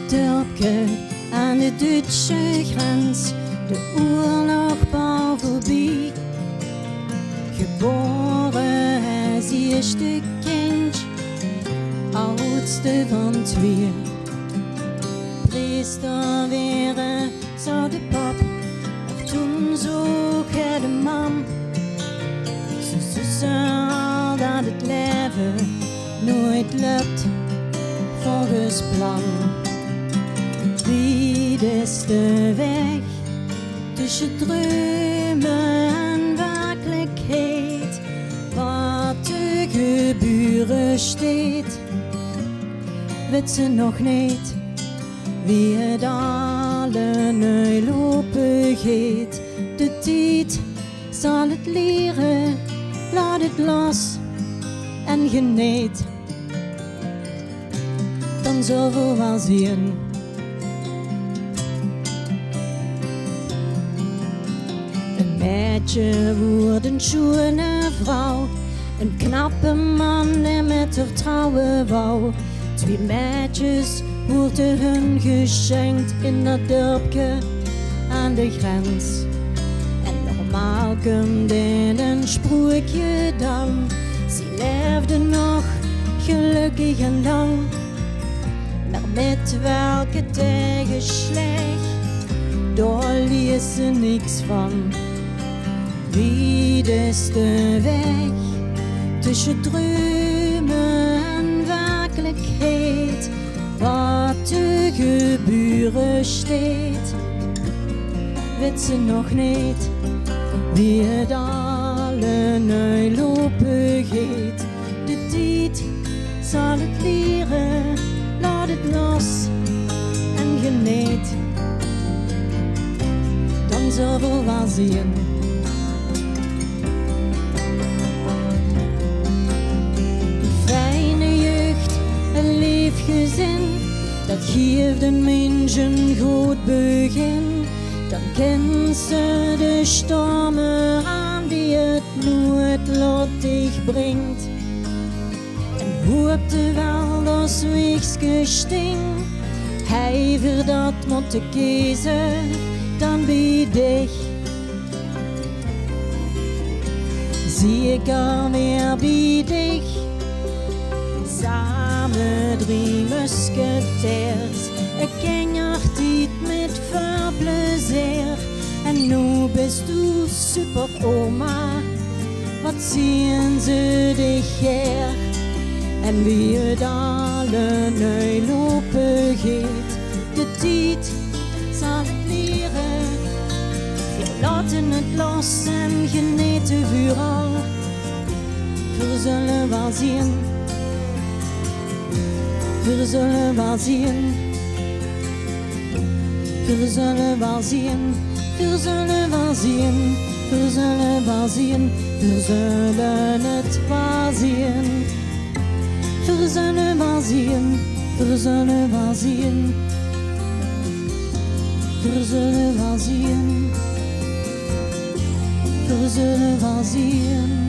dorpje aan de Duitse grens, de oorlog bouw voorbij. Geboren als eerste kind, oudste van twee. Priester wäre, zou de pap, of toen zoek hij de mam. Ze zussen al dat het leven nooit lukt volgens plan. Wie is de weg tussen dromen en werkelijkheid, wat te gebeuren steekt, weet ze nog niet. Wie het alle nu lopen gaat, de tijd zal het leren, laat het los en geniet. Dan zullen we wel zien. Een meisje wordt een schone vrouw, een knappe man die met haar trouwen wou. Twee meisjes worden hun geschenkt in dat dorpje aan de grens. En normaal komt in een sprookje dan, ze leefden nog gelukkig en lang. Maar met welke tegenslag, daar lees ze niks van. Wie is de weg tussen dromen en werkelijkheid, wat te gebeuren steekt, weet ze nog niet. Wie het alle nu lopen gaat, de tijd zal het leren, laat het los en geniet. Dan zullen we wel zien. Een lief gezin, dat geeft een mens een goed begin. Dan kent ze de stormen aan die het nooit lottig brengt. En hoopte wel dat weekske sting, hij voor dat moet kiezen, dan bij dich. Zie ik alweer bij dich, samen drie musketiers. Ik ken je tijd met veel plezier. En nu bist du super oma, wat zien ze dich her? En wie het alle nu lopen gaat, de tijd zal het leren. We laten het los en genieten vooral. We zullen wel zien. We zullen wel zien, we zullen wel zien, we zullen wel zien, we zullen wel zien, we zullen het wel zien. We zullen wel zien, we zullen wel zien, we zullen wel zien, we zullen wel zien.